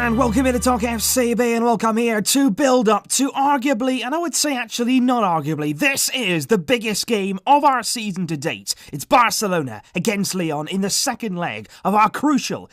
And welcome here to Talk FCB, and welcome here to build up to arguably, and I would say actually not arguably, this is the biggest game of our season to date. It's Barcelona against Lyon in the second leg of our crucial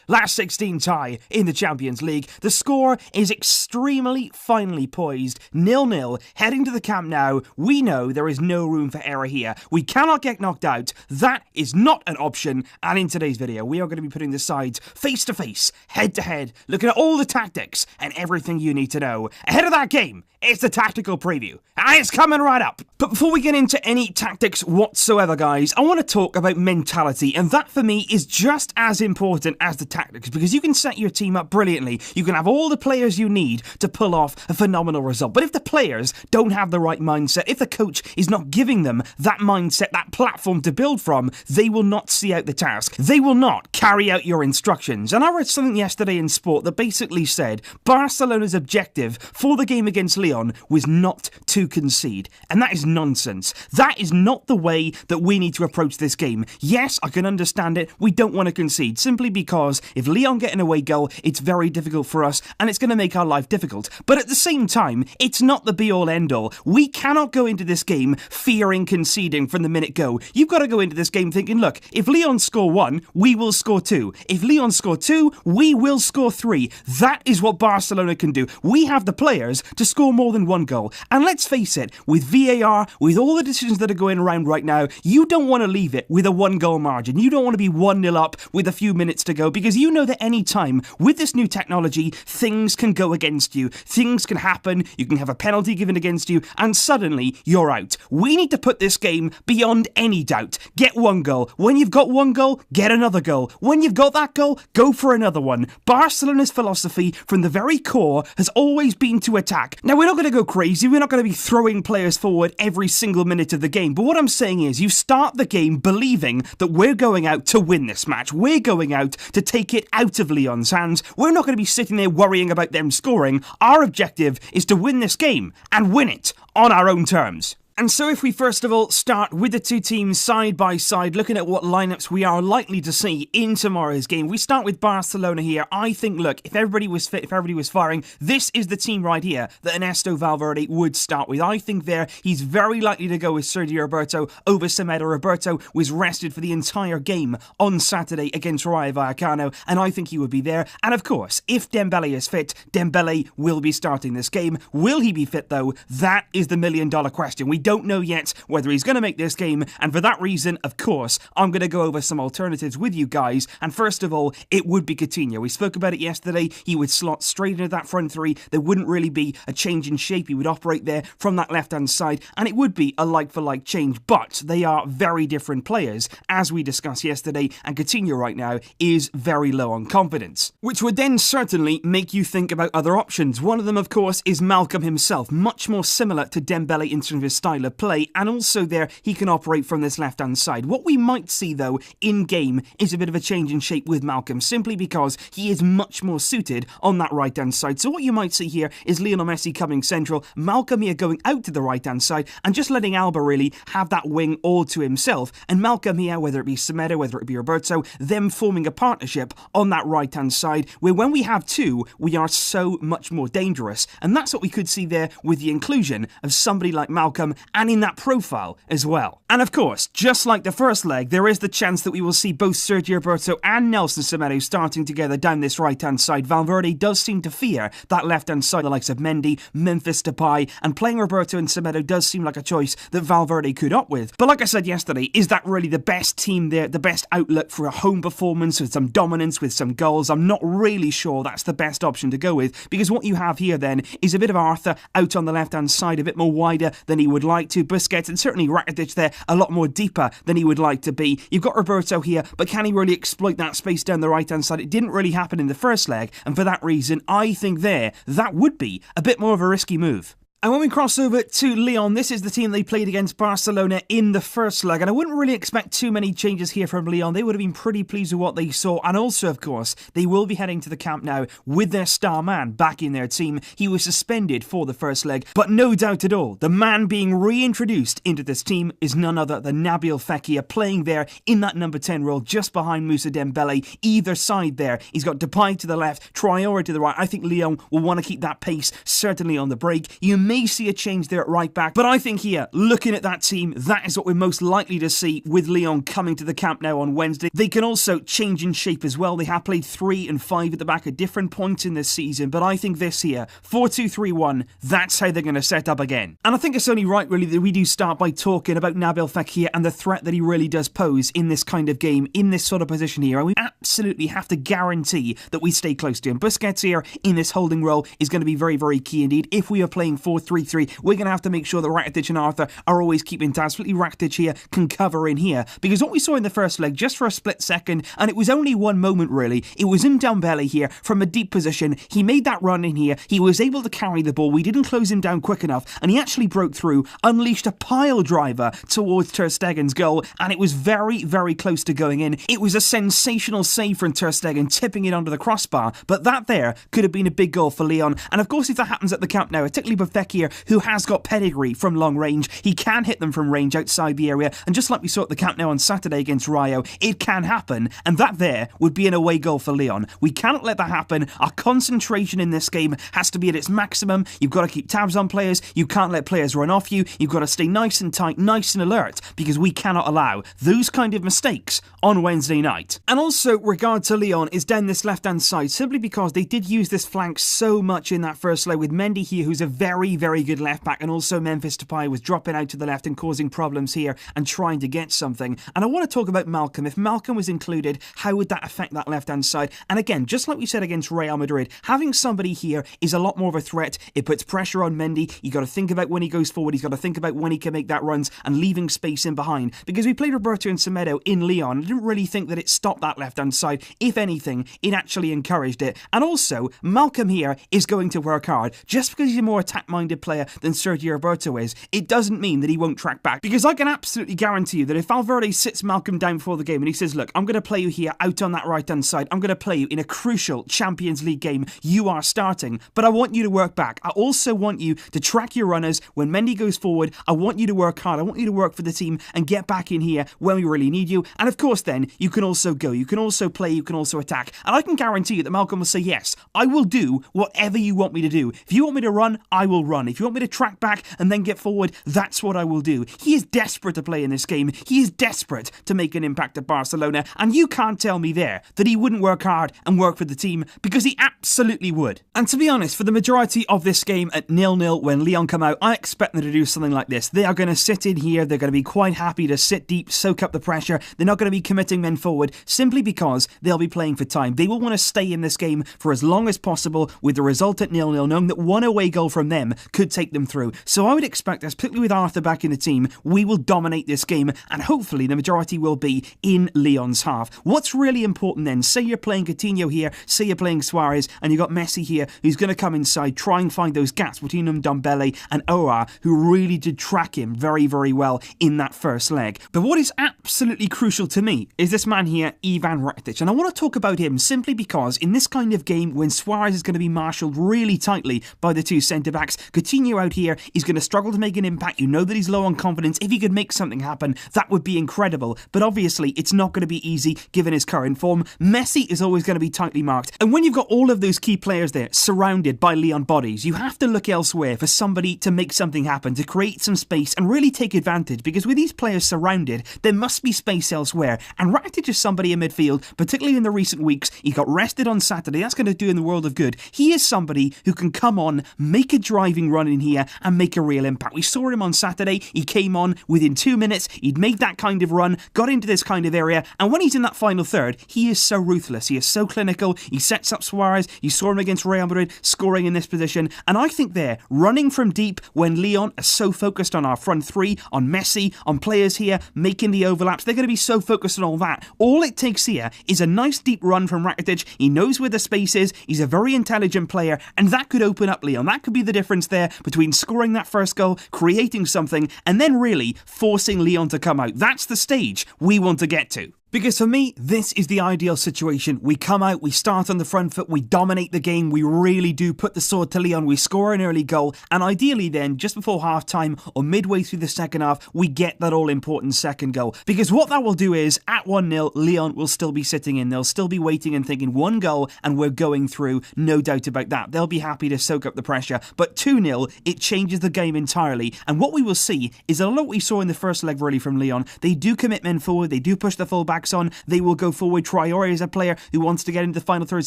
last 16 tie in the Champions League. The score is extremely finely poised, 0-0, heading to the Camp Nou. We know there is no room for error here. We cannot get knocked out. That is not an option, and in today's video, we are going to be putting the sides face to face, head to head, looking at all the tactics and everything you need to know. Ahead of that game, it's the tactical preview, and it's coming right up. But before we get into any tactics whatsoever, guys, I want to talk about mentality, and that for me is just as important as the tactics, because you can set your team up brilliantly. You can have all the players you need to pull off a phenomenal result. But if the players don't have the right mindset, if the coach is not giving them that mindset, that platform to build from, they will not see out the task. They will not carry out your instructions. And I read something yesterday in Sport that basically said Barcelona's objective for the game against Lyon was not to concede. And that is nonsense. That is not the way that we need to approach this game. Yes, I can understand it. We don't want to concede, simply because if Lyon get an away goal, it's very difficult for us, and it's going to make our life difficult. But at the same time, it's not the be-all end-all. We cannot go into this game fearing conceding from the minute go. You've got to go into this game thinking, look, if Lyon score 1, we will score 2. If Lyon score 2, we will score 3. That is what Barcelona can do. We have the players to score more than 1 goal. And let's face it, with VAR, with all the decisions that are going around right now, you don't want to leave it with a 1-goal margin. You don't want to be 1-0 up with a few minutes to go, because you know that any time with this new technology, things can go against you. Things can happen. You can have a penalty given against you, and suddenly you're out. We need to put this game beyond any doubt. Get 1 goal. When you've got 1 goal, get another goal. When you've got that goal, go for another one. Barcelona's philosophy from the very core has always been to attack. Now, we're not going to go crazy. We're not going to be throwing players forward every single minute of the game. But what I'm saying is, you start the game believing that we're going out to win this match. We're going out to take it out of Lyon's hands. We're not going to be sitting there worrying about them scoring. Our objective is to win this game and win it on our own terms. And so if we first of all start with the two teams side by side, looking at what lineups we are likely to see in tomorrow's game, we start with Barcelona here. I think, look, if everybody was fit, if everybody was firing, this is the team right here that Ernesto Valverde would start with. I think there he's very likely to go with Sergio Roberto over Semedo. Roberto was rested for the entire game on Saturday against Rayo Vallecano, and I think he would be there. And of course, if Dembele is fit, Dembele will be starting this game. Will he be fit though? That is the million-dollar question. We don't know yet whether he's going to make this game, and for that reason, of course, I'm going to go over some alternatives with you guys. And first of all, it would be Coutinho. We spoke about it yesterday. He would slot straight into that front three. There wouldn't really be a change in shape. He would operate there from that left-hand side, and it would be a like-for-like change, but they are very different players, as we discussed yesterday, and Coutinho right now is very low on confidence, which would then certainly make you think about other options. One of them, of course, is Malcolm himself, much more similar to Dembele in terms of his style of play, and also there he can operate from this left-hand side. What we might see though in-game is a bit of a change in shape with Malcolm, simply because he is much more suited on that right-hand side. So what you might see here is Lionel Messi coming central, Malcolm here going out to the right-hand side, and just letting Alba really have that wing all to himself, and Malcolm here, whether it be Semedo, whether it be Roberto, them forming a partnership on that right-hand side, where when we have two, we are so much more dangerous. And that's what we could see there with the inclusion of somebody like Malcolm, and in that profile as well. And of course, just like the first leg, there is the chance that we will see both Sergio Roberto and Nelson Semedo starting together down this right-hand side. Valverde does seem to fear that left-hand side, the likes of Mendy, Memphis Depay, and playing Roberto and Semedo does seem like a choice that Valverde could opt with. But like I said yesterday, is that really the best team there, the best outlook for a home performance with some dominance, with some goals? I'm not really sure that's the best option to go with, because what you have here then is a bit of Arthur out on the left-hand side, a bit more wider than he would like to. Busquets and certainly Rakitic there a lot more deeper than he would like to be. You've got Roberto here, but can he really exploit that space down the right-hand side? It didn't really happen in the first leg, and for that reason, I think there, that would be a bit more of a risky move. And when we cross over to Lyon, this is the team they played against Barcelona in the first leg. And I wouldn't really expect too many changes here from Lyon. They would have been pretty pleased with what they saw. And also, of course, they will be heading to the camp now with their star man back in their team. He was suspended for the first leg, but no doubt at all, the man being reintroduced into this team is none other than Nabil Fekir, playing there in that number 10 role just behind Moussa Dembele. Either side there, he's got Depay to the left, Traoré to the right. I think Lyon will want to keep that pace, certainly on the break. You may see a change there at right back, but I think here, looking at that team, that is what we're most likely to see with Lyon coming to the camp now on Wednesday. They can also change in shape as well. They have played 3 and 5 at the back at different points in this season, but I think this here, 4-2-3-1, that's how they're going to set up again. And I think it's only right, really, that we do start by talking about Nabil Fekir and the threat that he really does pose in this kind of game, in this sort of position here. And we absolutely have to guarantee that we stay close to him. Busquets here in this holding role is going to be very, very key indeed. If we are playing 4-3-3, we're going to have to make sure that Rakitic and Arthur are always keeping tabs. Absolutely, Rakitic here can cover in here. Because what we saw in the first leg, just for a split second, and it was only one moment really, it was in Dembele here from a deep position. He made that run in here. He was able to carry the ball. We didn't close him down quick enough, and he actually broke through, unleashed a pile driver towards Ter Stegen's goal, and it was very, very close to going in. It was a sensational save from Ter Stegen, tipping it under the crossbar, but that there could have been a big goal for Lyon. And of course, if that happens at the camp now, particularly with Fekir, who has got pedigree from long range, he can hit them from range outside the area, and just like we saw at the camp now on Saturday against Rayo, it can happen, and that there would be an away goal for Lyon. We cannot let that happen. Our concentration in this game has to be at its maximum. You've got to keep tabs on players. You can't let players run off you. You've got to stay nice and tight, nice and alert, because we cannot allow those kind of mistakes on Wednesday night. And also, regard to Lyon is down this left-hand side, simply because they did use this flank so much in that first leg with Mendy here, who's a very, very good left-back, and also Memphis Depay was dropping out to the left and causing problems here and trying to get something. And I want to talk about Malcolm. If Malcolm was included, how would that affect that left-hand side? And again, just like we said against Real Madrid, having somebody here is a lot more of a threat. It puts pressure on Mendy. You got to think about when he goes forward. He's got to think about when he can make that runs and leaving space in behind. Because we played Roberto and Semedo in Lyon. I didn't really think that it stopped that left-hand side. If anything, it actually encouraged it. And also, Malcolm here is going to work hard. Just because he's a more attack-minded player than Sergio Roberto is, it doesn't mean that he won't track back. Because I can absolutely guarantee you that if Valverde sits Malcolm down before the game and he says, look, I'm going to play you here out on that right-hand side. I'm going to play you in a crucial Champions League game. You are starting, but I want you to work back. I also want you to track your runners when Mendy goes forward. I want you to work hard. I want you to work for the team and get back in here when we really need you. And of course then, you can also go. You can also play. You can also attack. And I can guarantee you that Malcolm will say, yes, I will do whatever you want me to do. If you want me to run, I will run. If you want me to track back and then get forward, that's what I will do. He is desperate to play in this game. He is desperate to make an impact at Barcelona. And you can't tell me there that he wouldn't work hard and work for the team, because he absolutely would. And to be honest, for the majority of this game at 0-0, when Lyon come out, I expect them to do something like this. They are going to sit in here. They're going to be quite happy to sit deep, soak up the pressure. They're not going to be committing men forward simply because they'll be playing for time. They will want to stay in this game for as long as possible with the result at 0-0, knowing that one away goal from them could take them through. So I would expect us, particularly with Arthur back in the team, we will dominate this game, and hopefully the majority will be in Lyon's half. What's really important then, say you're playing Coutinho here, say you're playing Suarez, and you've got Messi here, who's going to come inside, try and find those gaps between Ndombele and Oa, who really did track him very, very well in that first leg. But what is absolutely crucial to me is this man here, Ivan Rakitic, and I want to talk about him simply because in this kind of game, when Suarez is going to be marshalled really tightly by the two centre-backs, Coutinho out here is going to struggle to make an impact. You know that he's low on confidence. If he could make something happen, that would be incredible. But obviously, it's not going to be easy given his current form. Messi is always going to be tightly marked. And when you've got all of those key players there surrounded by Lyon bodies, you have to look elsewhere for somebody to make something happen, to create some space and really take advantage. Because with these players surrounded, there must be space elsewhere. And Rakitic is somebody in midfield, particularly in the recent weeks. He got rested on Saturday. That's going to do in the world of good. He is somebody who can come on, make a driving run in here and make a real impact. We saw him on Saturday. He came on within 2 minutes. He'd made that kind of run, got into this kind of area, and when he's in that final third, he is so ruthless. He is so clinical. He sets up Suarez. You saw him against Real Madrid scoring in this position, and I think there, running from deep when Lyon are so focused on our front three, on Messi, on players here making the overlaps, they're going to be so focused on all that. All it takes here is a nice deep run from Rakitic. He knows where the space is. He's a very intelligent player, and that could open up Lyon. That could be the difference there between scoring that first goal, creating something, and then really forcing Lyon to come out. That's the stage we want to get to. Because for me, this is the ideal situation. We come out, we start on the front foot, we dominate the game, we really do put the sword to Lyon, we score an early goal, and ideally then, just before half-time or midway through the second half, we get that all-important second goal. Because what that will do is, at 1-0, Lyon will still be sitting in, they'll still be waiting and thinking one goal and we're going through, no doubt about that. They'll be happy to soak up the pressure, but 2-0, it changes the game entirely, and what we will see is a lot we saw in the first leg really from Lyon. They do commit men forward, they do push the full-back on, they will go forward. Traore is a player who wants to get into the final third,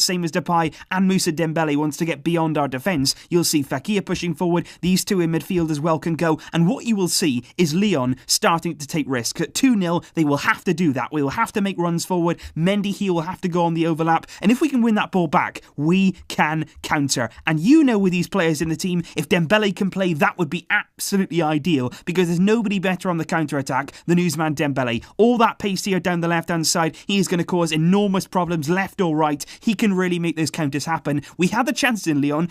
same as Depay, and Moussa Dembele wants to get beyond our defence. You'll see Fekir pushing forward, these two in midfield as well can go, and what you will see is Lyon starting to take risks. At 2-0, they will have to do that. We will have to make runs forward. Mendy here will have to go on the overlap, and if we can win that ball back, we can counter. And you know, with these players in the team, if Dembele can play, that would be absolutely ideal, because there's nobody better on the counter-attack than Ousmane Dembele. All that pace here down the left-hand side, he is going to cause enormous problems left or right. He can really make those counters happen. We had the chances in Lyon.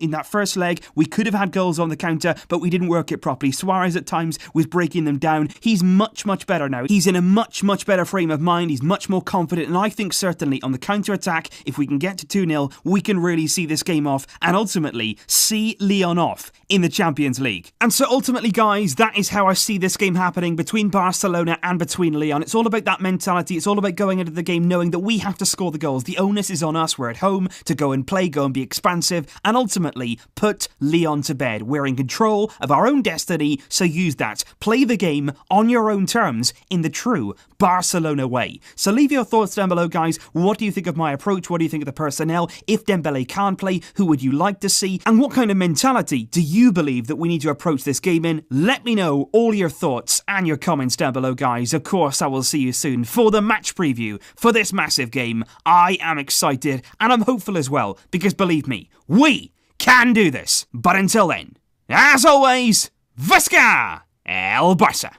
In that first leg, we could have had goals on the counter, but we didn't work it properly. Suarez at times was breaking them down. He's much, much better now. He's in a much, much better frame of mind. He's much more confident, and I think certainly on the counter-attack, if we can get to 2-0, we can really see this game off and ultimately see Lyon off in the Champions League. And so ultimately, guys, that is how I see this game happening between Barcelona and between Lyon. It's all about that mentality. It's all about going into the game knowing that we have to score the goals. The onus is on us. We're at home to go and play, go and be expansive, and ultimately put Lyon to bed. We're in control of our own destiny, so use that. Play the game on your own terms in the true Barcelona way. So leave your thoughts down below, guys. What do you think of my approach? What do you think of the personnel? If Dembele can't play, who would you like to see? And what kind of mentality do you believe that we need to approach this game in? Let me know all your thoughts and your comments down below, guys. Of course, I will see you soon for the match preview for this massive game. I am excited and I'm hopeful as well, because believe me, we can do this. But until then, as always, Visca El Barça.